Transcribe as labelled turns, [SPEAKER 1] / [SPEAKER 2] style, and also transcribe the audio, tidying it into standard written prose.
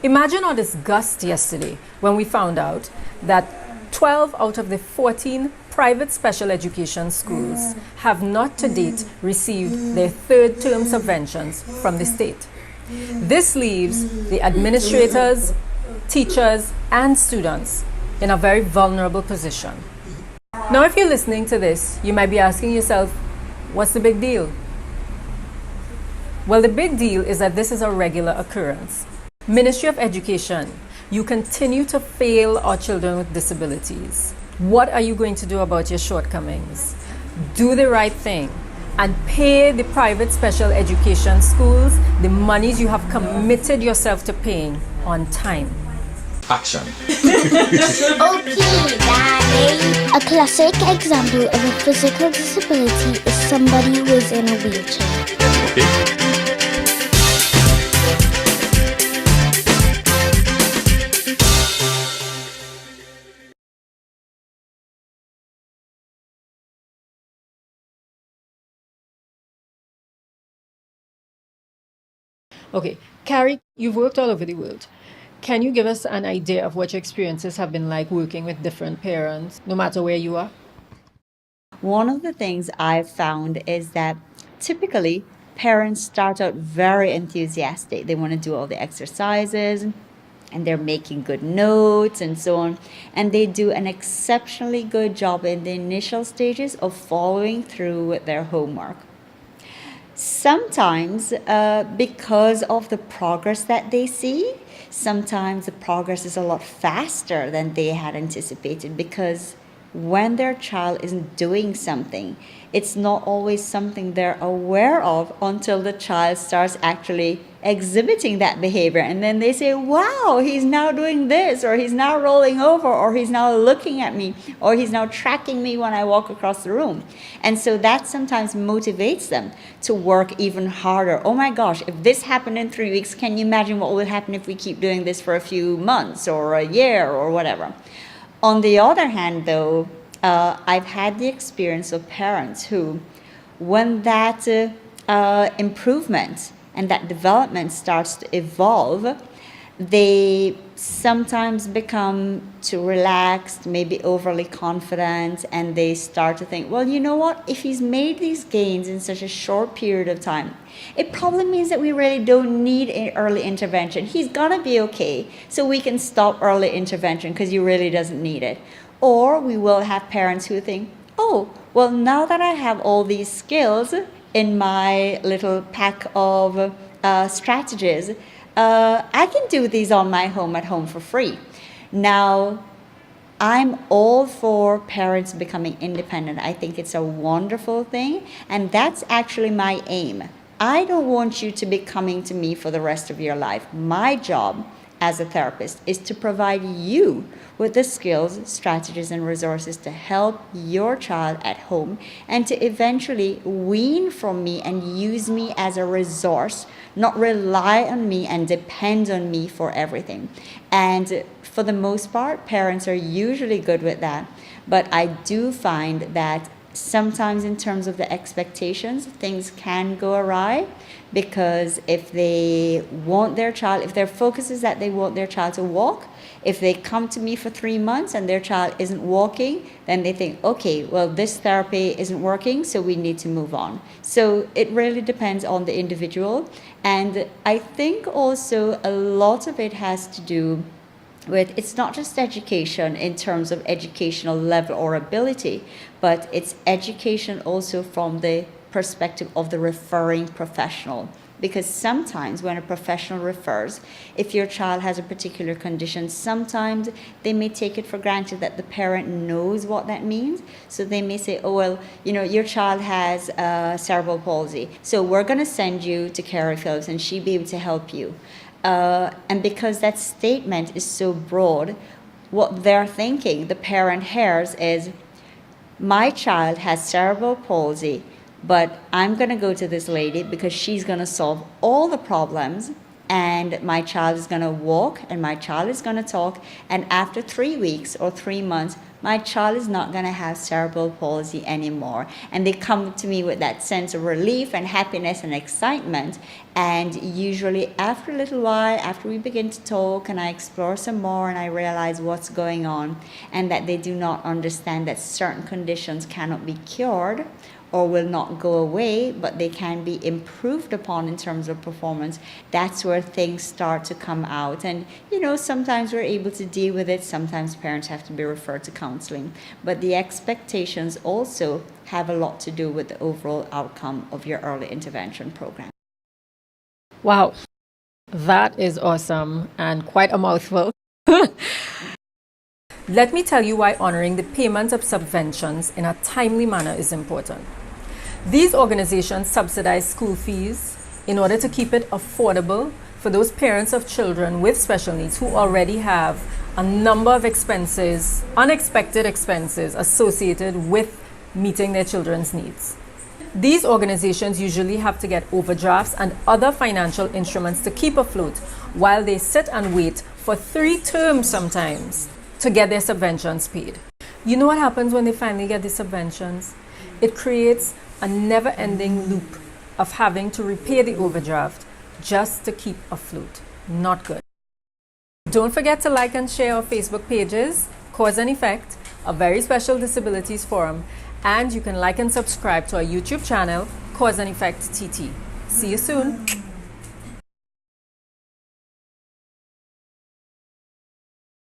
[SPEAKER 1] Imagine our disgust yesterday when we found out that 12 out of the 14 private special education schools have not to date received their third term subventions from the state. This leaves the administrators, teachers, and students in a very vulnerable position. Now, if you're listening to this, you might be asking yourself, what's the big deal? Well, the big deal is that this is a regular occurrence. Ministry of Education, you continue to fail our children with disabilities. What are you going to do about your shortcomings? Do the right thing and pay the private special education schools the monies you have committed yourself to paying on time.
[SPEAKER 2] Action.
[SPEAKER 3] Okay, Daddy. A classic example of a physical disability is somebody who is in a wheelchair.
[SPEAKER 2] Okay.
[SPEAKER 1] Okay, Carrie, you've worked all over the world. Can you give us an idea of what your experiences have been like working with different parents, no matter where you are?
[SPEAKER 4] One of the things I've found is that typically parents start out very enthusiastic. They want to do all the exercises and they're making good notes and so on. And they do an exceptionally good job in the initial stages of following through with their homework. Sometimes, because of the progress that they see, sometimes the progress is a lot faster than they had anticipated, because when their child isn't doing something, it's not always something they're aware of until the child starts actually exhibiting that behavior. And then they say, wow, he's now doing this, or he's now rolling over, or he's now looking at me, or he's now tracking me when I walk across the room. And so that sometimes motivates them to work even harder. Oh my gosh, if this happened in 3 weeks, can you imagine what will happen if we keep doing this for a few months or a year or whatever? On the other hand, though, I've had the experience of parents who, when that improvement and that development starts to evolve, they sometimes become too relaxed, maybe overly confident, and they start to think, well, you know what, if he's made these gains in such a short period of time, it probably means that we really don't need early intervention. He's gonna be okay, so we can stop early intervention because he really doesn't need it. Or we will have parents who think, oh, well, now that I have all these skills in my little pack of strategies, I can do these on my home at home for free. Now, I'm all for parents becoming independent. I think it's a wonderful thing, and that's actually my aim. I don't want you to be coming to me for the rest of your life. My job as a therapist is to provide you with the skills, strategies, and resources to help your child at home and to eventually wean from me and use me as a resource, not rely on me and depend on me for everything. And for the most part, parents are usually good with that. But I do find that sometimes in terms of the expectations, things can go awry, because if they want their child, if their focus is that they want their child to walk, if they come to me for 3 months and their child isn't walking, then they think, okay, well, this therapy isn't working, so we need to move on. So it really depends on the individual. And I think also a lot of it has to do with, it's not just education in terms of educational level or ability, but it's education also from the perspective of the referring professional. Because sometimes when a professional refers, if your child has a particular condition, sometimes they may take it for granted that the parent knows what that means. So they may say, oh, well, you know, your child has cerebral palsy, so we're going to send you to Carrie Phillips and she'll be able to help you. And because that statement is so broad, what they're thinking, the parent hears, is, my child has cerebral palsy, but I'm going to go to this lady because she's going to solve all the problems, and my child is going to walk and my child is going to talk, and after 3 weeks or 3 months, my child is not going to have cerebral palsy anymore. And they come to me with that sense of relief and happiness and excitement. And usually after a little while, after we begin to talk and I explore some more and I realize what's going on and that they do not understand that certain conditions cannot be cured or will not go away, but they can be improved upon in terms of performance, that's where things start to come out. And, sometimes we're able to deal with it. Sometimes parents have to be referred to counseling. But the expectations also have a lot to do with the overall outcome of your early intervention program.
[SPEAKER 1] Wow, that is awesome and quite a mouthful. Let me tell you why honoring the payment of subventions in a timely manner is important. These organizations subsidize school fees in order to keep it affordable for those parents of children with special needs who already have a number of expenses, unexpected expenses associated with meeting their children's needs. These organizations usually have to get overdrafts and other financial instruments to keep afloat while they sit and wait for 3 terms sometimes to get their subventions paid. You know what happens when they finally get the subventions? It creates a never-ending loop of having to repay the overdraft just to keep afloat. Not good. Don't forget to like and share our Facebook pages, Cause and Effect, a very special disabilities forum, and you can like and subscribe to our YouTube channel, Cause and Effect TT. See you soon.